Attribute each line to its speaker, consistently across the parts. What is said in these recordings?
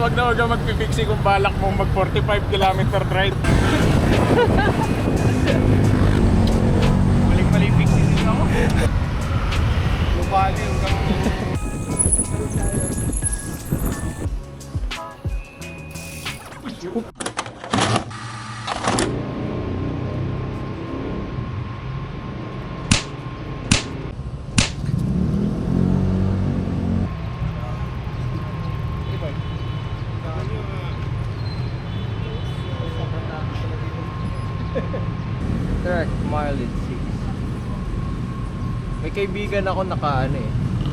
Speaker 1: Huwag na huwag ka magpipiksi kung balak mo mag 45 kilometer ride. Mali fiksi din ako. Lubali hanggang...
Speaker 2: Track mileage 6. May kaibigan ako naka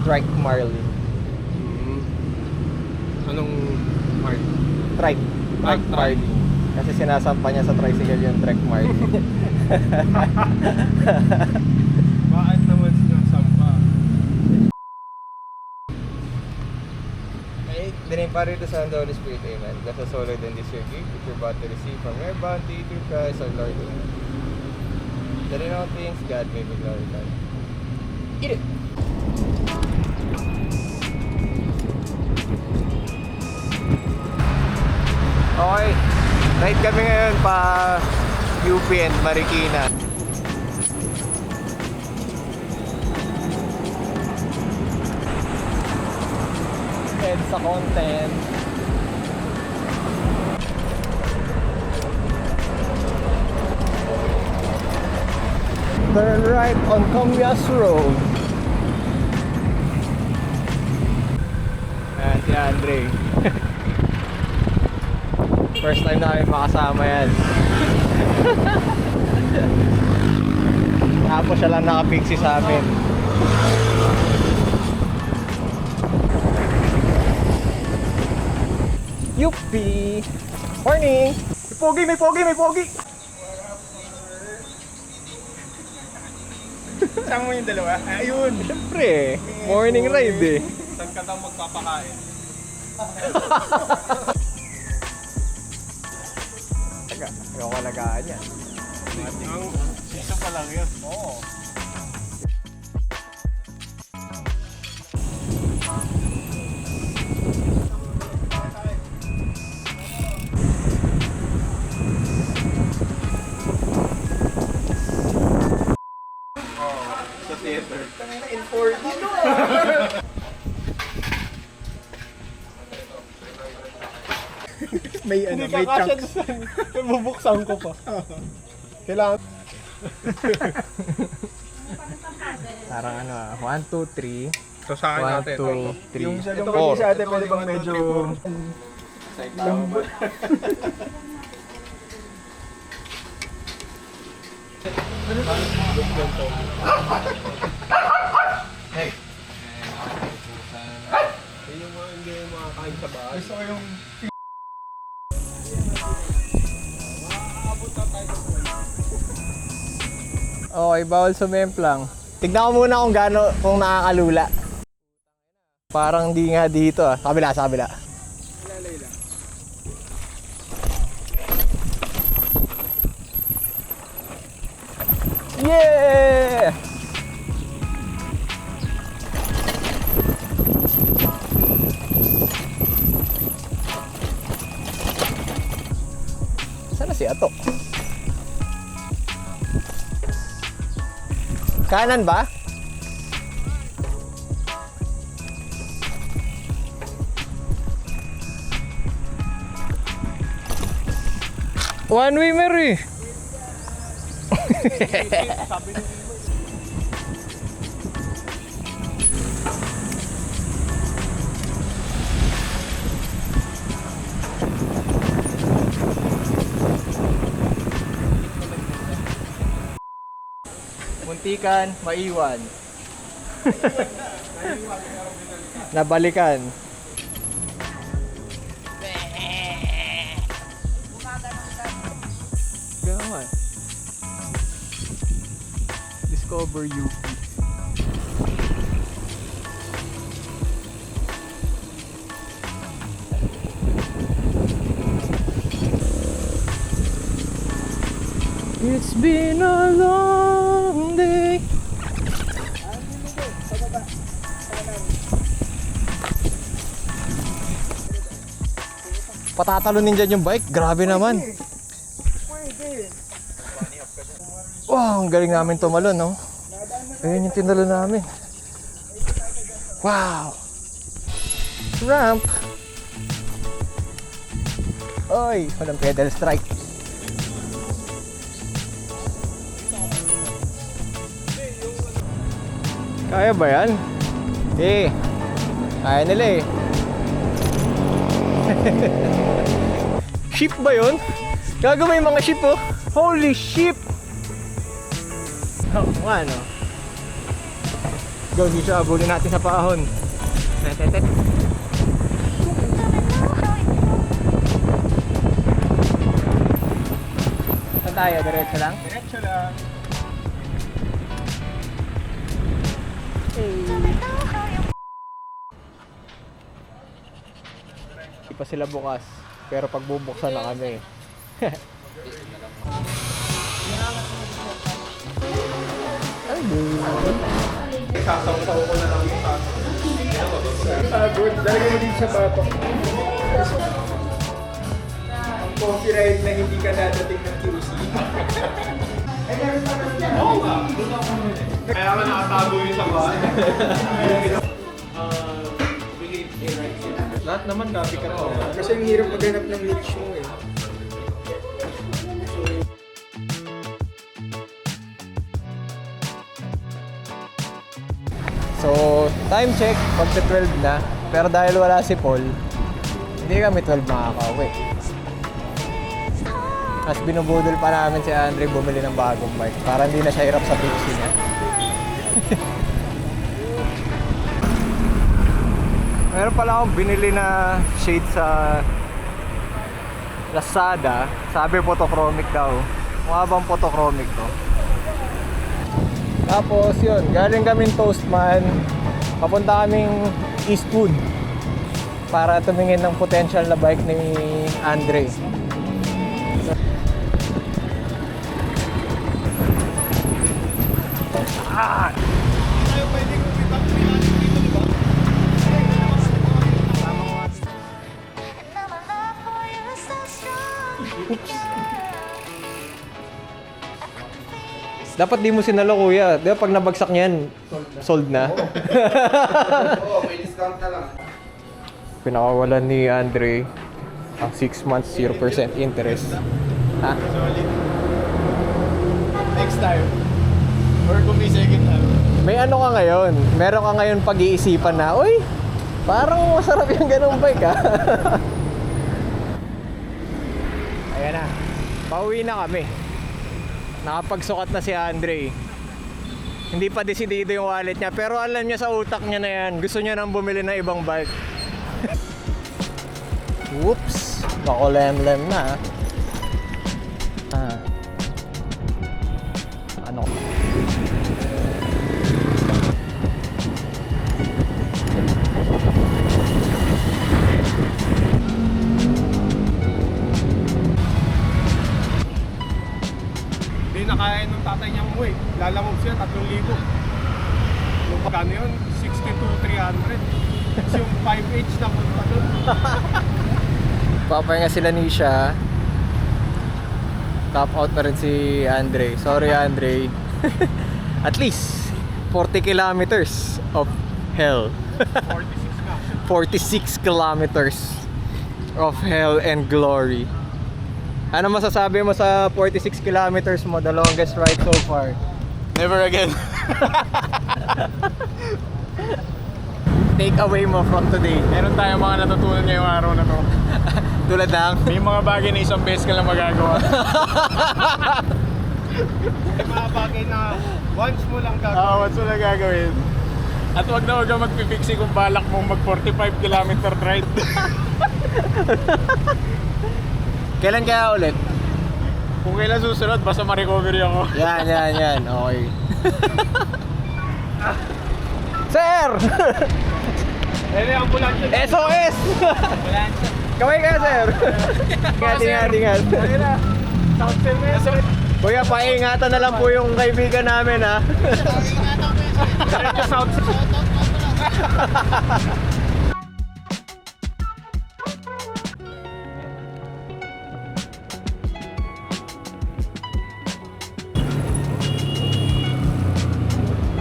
Speaker 2: Trike Marlin.
Speaker 1: Anong mark?
Speaker 2: Trike Marlin. Kasi sinasampa niya sa tricycle yung Trike Marlin.
Speaker 1: Bakit naman sinasampa?
Speaker 2: Dinayin pa rin sa Holy Spirit, amen. That's a solid and this your gift, which you're about to receive from your bounty through Christ our Lord. That in all things, God may be glorified. Eat it! Okay, ride kami ngayon pa UP and Marikina. And sa content, turn right on Comyas Road. Ayan si Andre. First time namin makasama yan. Tapos siya lang nakapiksi sa amin. Yuppie! Morning! May pogi!
Speaker 1: Saan mo yung dalawa? Ayun!
Speaker 2: Siyempre, morning ride eh.
Speaker 1: Saan ka daw magpapakain?
Speaker 2: Teka, ayaw ko lagaan yan.
Speaker 1: Ang isa pa lang yun. Oo. Sa theater.
Speaker 2: In 4D no!
Speaker 1: May chunks. Bubuksan ko pa. Kailangan.
Speaker 2: Parang 1, 2, 3.
Speaker 1: So sa akin
Speaker 2: 1, 2, 3.
Speaker 1: Yung sa
Speaker 2: Ito,
Speaker 1: lungkot sa atin, pwede bang medyo... lambot.
Speaker 2: Hey!
Speaker 1: Yung mga hindi makakain sa bahay. Gusto ko yung...
Speaker 2: Okay, bawal sumemplang. Tignan ko muna kung nakakalula. Parang di nga dito Sa kabila.
Speaker 1: Ilalay lang.
Speaker 2: Yeah! Sana si Ato? Kanan ba? One way, Mary.
Speaker 1: Sabi ni
Speaker 2: Muntikan, maiwan. Nabalikan. Come on. Discover UP. It's been a long day.
Speaker 3: Patatalonin dyan yung bike. Grabe naman. Wow, ang galing namin tumalon, no? Ayun yung tinalo namin. Wow! Ramp! Oy, walang pedal strike. Kaya ba yan? Eh, kaya nila eh. Ship ba yun? Gago may mga ship oh. Holy ship! Oh, ano? Go, dito abulin natin sa paahon. Tetetet. Saan tayo? Diretso lang?
Speaker 1: Diretso lang.
Speaker 3: Hindi pa sila bukas. Pero pagbubuksan na kami. Ay,
Speaker 1: Sasaw-saw ko na lang yung good. Dalagay mo din sa batok. Ang copyright na hindi ka dadating ng QC. Oo nga. Kaya ka nakatago yun sa bahay.
Speaker 2: Lahat naman copycat mo. Kasi ang hirap maghanap ng niche mo eh.
Speaker 3: So, time check, magta 12 na. Pero dahil wala si Paul, hindi kami 12 makakauwi. Tapos binubudol pa namin si Andre bumili ng bagong bike para hindi na siya hirap sa fixie niya. Meron pala akong binili na shade sa Lazada. Sabi photochromic daw. Mukha bang photochromic to? Tapos yun, galing kaming Toastman. Papunta kaming Eastwood para tumingin ng potential na bike ni Andre. Ah! Oops. Dapat di mo sinalo kuya. Di ba pag nabagsak niyan, sold na?
Speaker 2: Oo, may discount na lang.
Speaker 3: Pinakawalan ni Andre ang 6 months 0% interest. Ha?
Speaker 1: Next time. Or kung may second time.
Speaker 3: May ano ka ngayon? Meron ka ngayon pag-iisipan na, uy, parang masarap yung ganung bike ha. Ayan na. Pauwi na kami. Nakapagsukat na si Andre. Hindi pa desidido yung wallet niya, pero alam niya sa utak niya na yan, gusto niya nang bumili ng ibang bike. Whoops! Makulem-lem na. Ah. Ano?
Speaker 1: Hindi na kaya nung tatay niyang umuwi. Lalamog siya, 3,000. Yung pagkano yun? 62,300. Kasi yung 5H na punta doon.
Speaker 3: Papahinga sila ni Isha. Top out pa rin si Andre. Sorry Andre. At least 40 kilometers of hell.
Speaker 1: 46 na.
Speaker 3: 46 kilometers of hell and glory. Ano masasabi mo sa 46 kilometers mo, the longest ride so far?
Speaker 1: Never again.
Speaker 3: Take away mo from today.
Speaker 1: Meron tayong mga natutunan ngayong araw na to.
Speaker 3: Tulad ng
Speaker 1: May mga bagay na isang beses ka lang magagawa. May mga bagay na once mo lang gagawin. Once mo lang gagawin. At wag na wag kang magpipiksi kung balak mong mag 45 kilometer ride.
Speaker 3: kailan kaya ulit?
Speaker 1: Kung kailan susunod, basta ma-recovery ako.
Speaker 3: Yan. Okay. Sir!
Speaker 1: Ayun yung ambulansya.
Speaker 3: SOS!
Speaker 1: Ambulansya.
Speaker 3: Kamay ka, sir! Ingat.
Speaker 1: Ayun na. South Cell na yun.
Speaker 3: Kuya, paingatan na lang po yung kaibigan namin, ha?
Speaker 1: Diretso South Cell.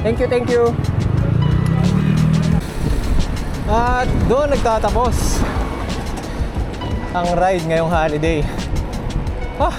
Speaker 3: Thank you, thank you. At doon nagtatapos ang ride ngayong holiday. Ah,